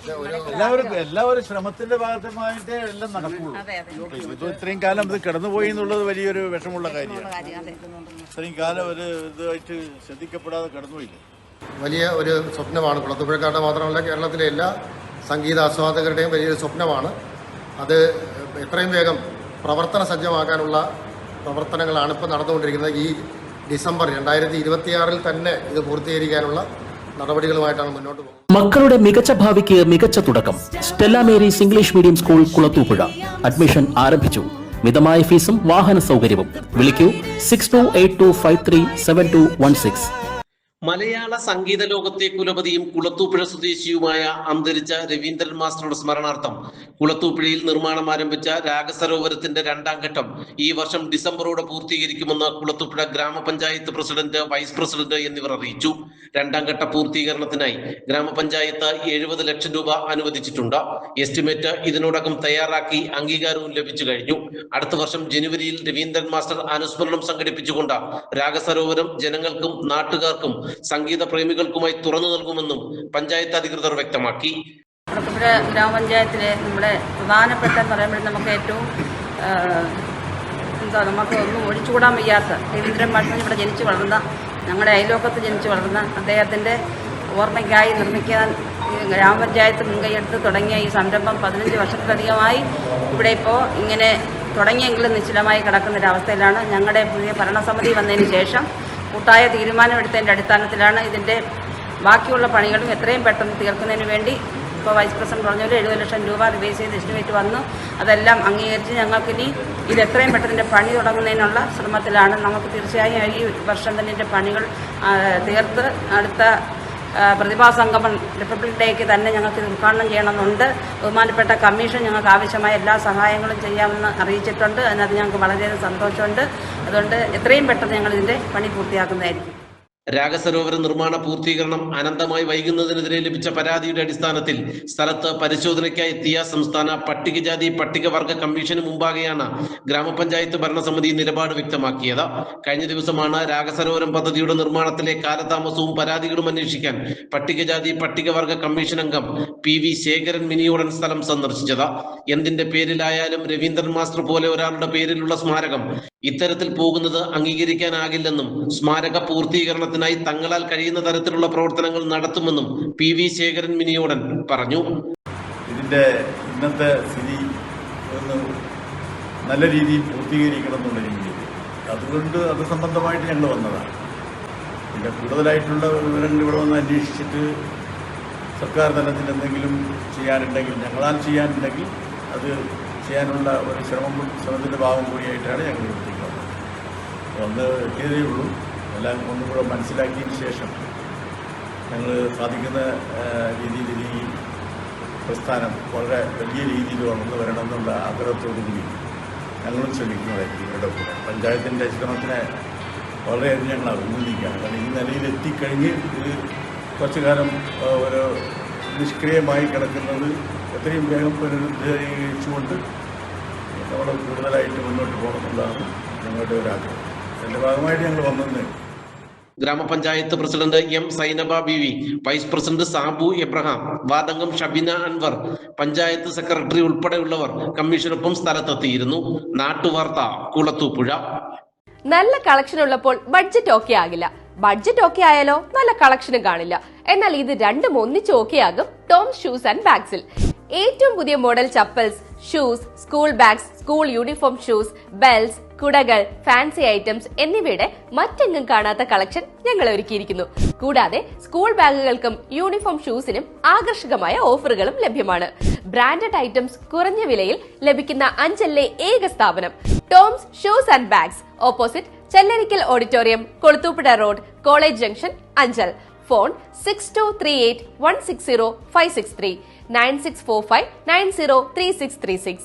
എല്ലാവരും ശ്രമത്തിന്റെ ഭാഗമായിട്ടേ എല്ലാം നടക്കുള്ളൂ. ഇത് ഇത്രയും കാലം ഇത് കിടന്നുപോയി എന്നുള്ളത് വലിയൊരു വിഷമമുള്ള കാര്യമാണ്. ഇത്രയും കാലം ഒരു ഇതുമായിട്ട് ശ്രദ്ധിക്കപ്പെടാതെ കടന്നുപോയില്ല. വലിയ ഒരു സ്വപ്നമാണ് കുളത്തൂപ്പുഴക്കാരുടെ മാത്രമല്ല കേരളത്തിലെ എല്ലാ സംഗീത ആസ്വാദകരുടെയും വലിയൊരു സ്വപ്നമാണ്. അത് എത്രയും വേഗം പ്രവർത്തന സജ്ജമാക്കാനുള്ള പ്രവർത്തനങ്ങളാണ് ഇപ്പോൾ നടന്നുകൊണ്ടിരിക്കുന്നത്. ഈ ഡിസംബർ 2026 തന്നെ ഇത് പൂർത്തീകരിക്കാനുള്ള നടപടികളുമായിട്ടാണ് മുന്നോട്ട് പോകുന്നത്. മക്കളുടെ മികച്ച ഭാവിക്ക് മികച്ച തുടക്കം. Stella Mary's English medium school Kulathupuzha. Admission ആരംഭിച്ചു. മിതമായ ഫീസും വാഹന സൗകര്യവും. വിളിക്കൂ 6282537216. മലയാള സംഗീത ലോകത്തെ കുലപതിയും കുളത്തൂപ്പുഴ സ്വദേശിയുമായ അന്തരിച്ച രവീന്ദ്രൻ മാസ്റ്ററുടെ സ്മരണാർത്ഥം കുളത്തൂപ്പുഴയിൽ നിർമ്മാണം ആരംഭിച്ച രാഗസരോവരത്തിന്റെ 2ാം ഘട്ടം ഈ വർഷം ഡിസംബറോടെ പൂർത്തീകരിക്കുമെന്ന് കുളത്തൂപ്പുഴ ഗ്രാമപഞ്ചായത്ത് പ്രസിഡന്റ്, വൈസ് പ്രസിഡന്റ് എന്നിവർ അറിയിച്ചു. 2ാം ഘട്ട പൂർത്തീകരണത്തിനായി ഗ്രാമപഞ്ചായത്ത് 70 ലക്ഷം രൂപ അനുവദിച്ചിട്ടുണ്ട്. എസ്റ്റിമേറ്റ് ഇതിനോടകം തയ്യാറാക്കി അംഗീകാരവും ലഭിച്ചു കഴിഞ്ഞു. അടുത്ത വർഷം ജനുവരിയിൽ രവീന്ദ്രൻ മാസ്റ്റർ അനുസ്മരണം സംഘടിപ്പിച്ചുകൊണ്ട് രാഗസരോവരം ജനങ്ങൾക്കും നാട്ടുകാർക്കും സംഗീത പ്രേമികൾക്കുമായി തുറന്നു നൽകുമെന്നും പഞ്ചായത്ത് അധികൃതർ വ്യക്തമാക്കി. കുളത്തൂപ്പുഴ ഗ്രാമപഞ്ചായത്തിലെ നമ്മുടെ പ്രധാനപ്പെട്ട പറയുമ്പോൾ നമുക്ക് ഏറ്റവും നമുക്ക് ഒന്നും ഒഴിച്ചുകൂടാൻ വയ്യാത്ത രവീന്ദ്രൻ മാസ്റ്റർ ഇവിടെ ജനിച്ചു വളർന്ന, ഞങ്ങളുടെ അയൽവക്കത്ത് ജനിച്ചു വളർന്ന അദ്ദേഹത്തിൻ്റെ ഓർമ്മയ്ക്കായി നിർമ്മിക്കാൻ ഗ്രാമപഞ്ചായത്ത് മുൻകൈയെടുത്ത് തുടങ്ങിയ ഈ സംരംഭം 15 വർഷത്തിലധികമായി ഇവിടെ ഇപ്പോൾ ഇങ്ങനെ തുടങ്ങിയെങ്കിലും നിശ്ചലമായി കിടക്കുന്നൊരവസ്ഥയിലാണ്. ഞങ്ങളുടെ പുതിയ ഭരണസമിതി വന്നതിന് ശേഷം കൂട്ടായ തീരുമാനമെടുത്തതിൻ്റെ അടിസ്ഥാനത്തിലാണ് ഇതിൻ്റെ ബാക്കിയുള്ള പണികളും എത്രയും പെട്ടെന്ന് തീർക്കുന്നതിന് വേണ്ടി ഇപ്പോൾ വൈസ് പ്രസിഡന്റ് പറഞ്ഞ പോലെ 70 ലക്ഷം രൂപ റിവൈസ് ചെയ്ത് എസ്റ്റിമേറ്റ് വന്നു. അതെല്ലാം അംഗീകരിച്ച് ഞങ്ങൾക്കിനി ഇത് എത്രയും പെട്ടെന്ന് പണി തുടങ്ങുന്നതിനുള്ള ശ്രമത്തിലാണ്. നമുക്ക് തീർച്ചയായും ഈ വർഷം തന്നെ ഇതിൻ്റെ പണികൾ തീർത്ത് അടുത്ത പ്രതിഭാ സംഗമം റിപ്പബ്ലിക് ഡേക്ക് തന്നെ ഞങ്ങൾക്ക് ഇത് ഉദ്ഘാടനം ചെയ്യണമെന്നുണ്ട്. ബഹുമാനപ്പെട്ട കമ്മീഷൻ ഞങ്ങൾക്ക് ആവശ്യമായ എല്ലാ സഹായങ്ങളും ചെയ്യാമെന്ന് അറിയിച്ചിട്ടുണ്ട്. അതിനകത്ത് ഞങ്ങൾക്ക് വളരെയധികം സന്തോഷമുണ്ട്. അതുകൊണ്ട് എത്രയും പെട്ടെന്ന് ഞങ്ങൾ ഇതിൻ്റെ പണി പൂർത്തിയാക്കുന്നതായിരിക്കും. രാഗസരോവര നിർമ്മാണ പൂർത്തീകരണം അനന്തമായി വൈകുന്നതിനെതിരെ ലഭിച്ച പരാതിയുടെ അടിസ്ഥാനത്തിൽ സ്ഥലത്ത് പരിശോധനയ്ക്കായി എത്തിയ സംസ്ഥാന പട്ടികജാതി പട്ടികവർഗ കമ്മീഷന് മുമ്പാകെയാണ് ഗ്രാമപഞ്ചായത്ത് ഭരണസമിതി നിലപാട് വ്യക്തമാക്കിയത്. കഴിഞ്ഞ ദിവസമാണ് രാഗസരോവരം പദ്ധതിയുടെ നിർമ്മാണത്തിലെ കാലതാമസവും പരാതികളും അന്വേഷിക്കാൻ പട്ടികജാതി പട്ടികവർഗ കമ്മീഷൻ അംഗം PV ശേഖരൻ മിനിയോടൻ സ്ഥലം സന്ദർശിച്ചത്. എന്തിന്റെ പേരിലായാലും രവീന്ദ്രൻ മാസ്റ്റർ പോലെ ഒരാളുടെ പേരിലുള്ള സ്മാരകം ഇത്തരത്തിൽ പോകുന്നത് അംഗീകരിക്കാനാകില്ലെന്നും സ്മാരക പൂർത്തീകരണത്തിനായി തങ്ങളാൽ കഴിയുന്ന തരത്തിലുള്ള പ്രവർത്തനങ്ങൾ നടത്തുമെന്നും PV ശേഖരൻ മിനിയോടൻ പറഞ്ഞു. ഇതിന്റെ ഇന്നത്തെ സ്ഥിതി ഒന്ന് നല്ല രീതിയിൽ പൂർത്തീകരിക്കണം എന്നുള്ള രീതിയിൽ അതുകൊണ്ട് അത് സംബന്ധമായിട്ട് ഞങ്ങൾ വന്നതാണ്. പിന്നെ കൂടുതലായിട്ടുള്ള വിവരങ്ങൾ ഇവിടെ വന്ന് അന്വേഷിച്ചിട്ട് സർക്കാർ തലത്തിൽ എന്തെങ്കിലും ചെയ്യാനുണ്ടെങ്കിൽ, ഞങ്ങളാൽ ചെയ്യാനുണ്ടെങ്കിൽ അത് ചെയ്യാനുള്ള ഒരു ശ്രമത്തിൻ്റെ ഭാഗം കൂടിയായിട്ടാണ് ഞങ്ങൾ ഇവിടേക്ക് വന്നത്. ഒന്ന് എത്തിയതേ ഉള്ളൂ. എല്ലാം ഒന്നും കൂടെ മനസ്സിലാക്കിയതിന് ശേഷം ഞങ്ങൾ സാധിക്കുന്ന രീതിയിൽ ഈ പ്രസ്ഥാനം വളരെ വലിയ രീതിയിൽ വളർന്നു വരണമെന്നുള്ള ആഗ്രഹത്തോടു കൂടി ഞങ്ങളും ശ്രമിക്കുന്നതായിരിക്കും. ഇവരുടെ കൂടെ പഞ്ചായത്തിൻ്റെ ശ്രമത്തിനെ വളരെയധികം ഞങ്ങൾ അഭിനന്ദിക്കുകയാണ്. കാരണം ഈ നിലയിൽ എത്തിക്കഴിഞ്ഞ് ഇത് കുറച്ചു കാലം ഒരു നിഷ്ക്രിയമായി കിടക്കുന്നത് എത്രയും വേഗം പുനരുദ്ധരിച്ചുകൊണ്ട് നമ്മൾ കൂടുതലായിട്ട് മുന്നോട്ട് പോകണമെന്നുള്ളതാണ് ഞങ്ങളുടെ ഒരു ആഗ്രഹം. അതിൻ്റെ ഭാഗമായിട്ട് ഞങ്ങൾ വന്നത്. ഗ്രാമപഞ്ചായത്ത് president M Sainaba BV, vice president Sabu Abraham, വാർഡംഗം ഷബിന അൻവർ, പഞ്ചായത്ത് സെക്രട്ടറി ഉൾപ്പെടെയുള്ളവർ കമ്മീഷനൊപ്പം സ്ഥലത്തെത്തിയിരുന്നു. നാട്ടുവാർത്ത, കുളത്തൂപ്പുഴ. നല്ല കളക്ഷൻ ഉള്ളപ്പോൾ ബഡ്ജറ്റ് ഓക്കെ ആകില്ല. ബഡ്ജറ്റ് ഓക്കെ ആയാലോ നല്ല കളക്ഷനും കാണില്ല. എന്നാൽ ഇത് രണ്ടും ഒന്നിച്ച് ഓക്കെ ആകും ടോംസ് ഷൂസ് ആൻഡ് ബാഗ്സിൽ. ഏറ്റവും പുതിയ model chappals, shoes, school bags, school uniform shoes, belts, കുടകൾ, ഫാൻസി ഐറ്റംസ് എന്നിവയുടെ മറ്റെങ്ങും കാണാത്ത കളക്ഷൻ ഞങ്ങൾ ഒരുക്കിയിരിക്കുന്നു. കൂടാതെ സ്കൂൾ ബാഗുകൾക്കും യൂണിഫോം ഷൂസിനും ആകർഷകമായ ഓഫറുകളും ലഭ്യമാണ്. ബ്രാൻഡഡ് ഐറ്റംസ് കുറഞ്ഞ വിലയിൽ ലഭിക്കുന്ന അഞ്ചലിലെ ഏക സ്ഥാപനം Toms shoes and bags, opposite Chellarikkal auditorium, Kulathupuzha road, college junction, Anchal. Phone 6238160563 9645903636.